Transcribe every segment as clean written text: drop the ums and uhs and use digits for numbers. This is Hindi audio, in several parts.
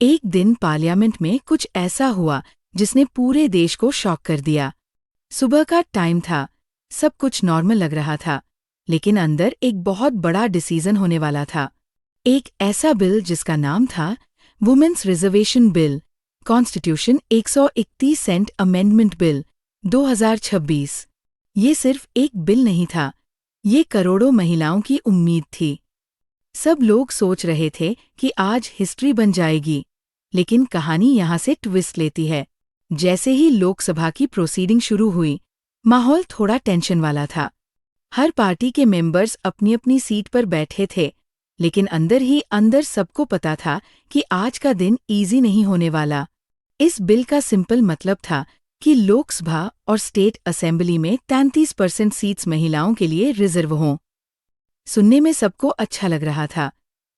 एक दिन पार्लियामेंट में कुछ ऐसा हुआ जिसने पूरे देश को शॉक कर दिया। सुबह का टाइम था, सब कुछ नॉर्मल लग रहा था, लेकिन अंदर एक बहुत बड़ा डिसीजन होने वाला था। एक ऐसा बिल जिसका नाम था वुमेन्स रिजर्वेशन बिल, कॉन्स्टिट्यूशन 131 सेंट अमेंडमेंट बिल 2026। ये सिर्फ एक बिल नहीं था, ये करोड़ों महिलाओं की उम्मीद थी। सब लोग सोच रहे थे कि आज हिस्ट्री बन जाएगी, लेकिन कहानी यहाँ से ट्विस्ट लेती है। जैसे ही लोकसभा की प्रोसीडिंग शुरू हुई, माहौल थोड़ा टेंशन वाला था। हर पार्टी के मेंबर्स अपनी अपनी सीट पर बैठे थे, लेकिन अंदर ही अंदर सबको पता था कि आज का दिन इजी नहीं होने वाला। इस बिल का सिंपल मतलब था कि लोकसभा और स्टेट असेंबली में 33% सीट्स महिलाओं के लिए रिजर्व हों। सुनने में सबको अच्छा लग रहा था,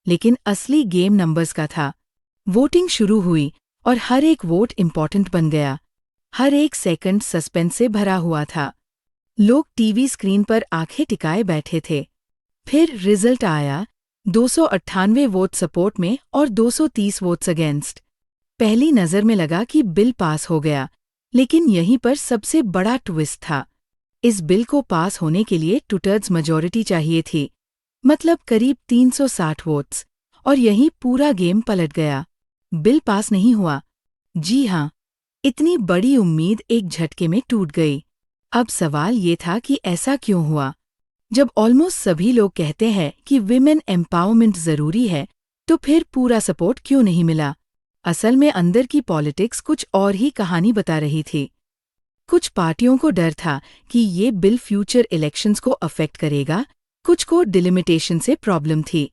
लेकिन असली गेम नंबर्स का था। वोटिंग शुरू हुई और हर एक वोट इम्पॉर्टेंट बन गया। हर एक सेकंड सस्पेंस से भरा हुआ था। लोग टीवी स्क्रीन पर आंखें टिकाए बैठे थे। फिर रिजल्ट आया, 298 वोट सपोर्ट में और 230 वोट्स अगेंस्ट। पहली नज़र में लगा कि बिल पास हो गया, लेकिन यहीं पर सबसे बड़ा ट्विस्ट था। इस बिल को पास होने के लिए 2/3 मेजॉरिटी चाहिए थी, मतलब करीब 360 वोट्स, और यहीं पूरा गेम पलट गया। बिल पास नहीं हुआ। जी हाँ, इतनी बड़ी उम्मीद एक झटके में टूट गई। अब सवाल ये था कि ऐसा क्यों हुआ? जब ऑलमोस्ट सभी लोग कहते हैं कि विमेन एम्पावरमेंट जरूरी है, तो फिर पूरा सपोर्ट क्यों नहीं मिला? असल में अंदर की पॉलिटिक्स कुछ और ही कहानी बता रही थी। कुछ पार्टियों को डर था कि ये बिल फ्यूचर इलेक्शंस को अफेक्ट करेगा, कुछ को डिलिमिटेशन से प्रॉब्लम थी,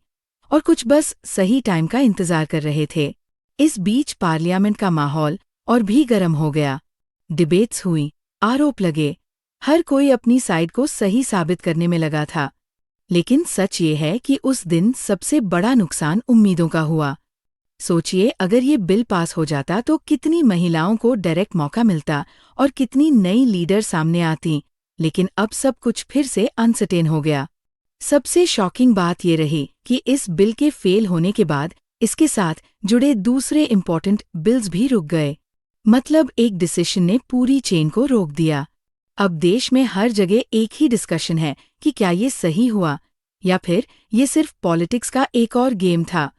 और कुछ बस सही टाइम का इंतजार कर रहे थे। इस बीच पार्लियामेंट का माहौल और भी गर्म हो गया। डिबेट्स हुई, आरोप लगे, हर कोई अपनी साइड को सही साबित करने में लगा था। लेकिन सच ये है कि उस दिन सबसे बड़ा नुकसान उम्मीदों का हुआ। सोचिए, अगर ये बिल पास हो जाता तो कितनी महिलाओं को डायरेक्ट मौका मिलता और कितनी नई लीडर सामने आती। लेकिन अब सब कुछ फिर से अनसर्टेन हो गया। सबसे शॉकिंग बात ये रही कि इस बिल के फेल होने के बाद इसके साथ जुड़े दूसरे इम्पोर्टेंट बिल्स भी रुक गए। मतलब एक डिसीजन ने पूरी चेन को रोक दिया। अब देश में हर जगह एक ही डिस्कशन है कि क्या ये सही हुआ, या फिर ये सिर्फ पॉलिटिक्स का एक और गेम था।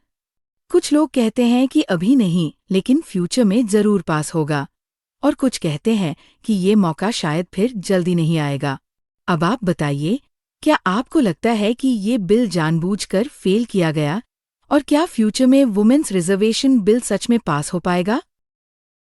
कुछ लोग कहते हैं कि अभी नहीं, लेकिन फ्यूचर में जरूर पास होगा, और कुछ कहते हैं कि ये मौका शायद फिर जल्दी नहीं आएगा। अब आप बताइए, क्या आपको लगता है कि ये बिल जानबूझकर फेल किया गया, और क्या फ्यूचर में वुमेन्स रिजर्वेशन बिल सच में पास हो पाएगा?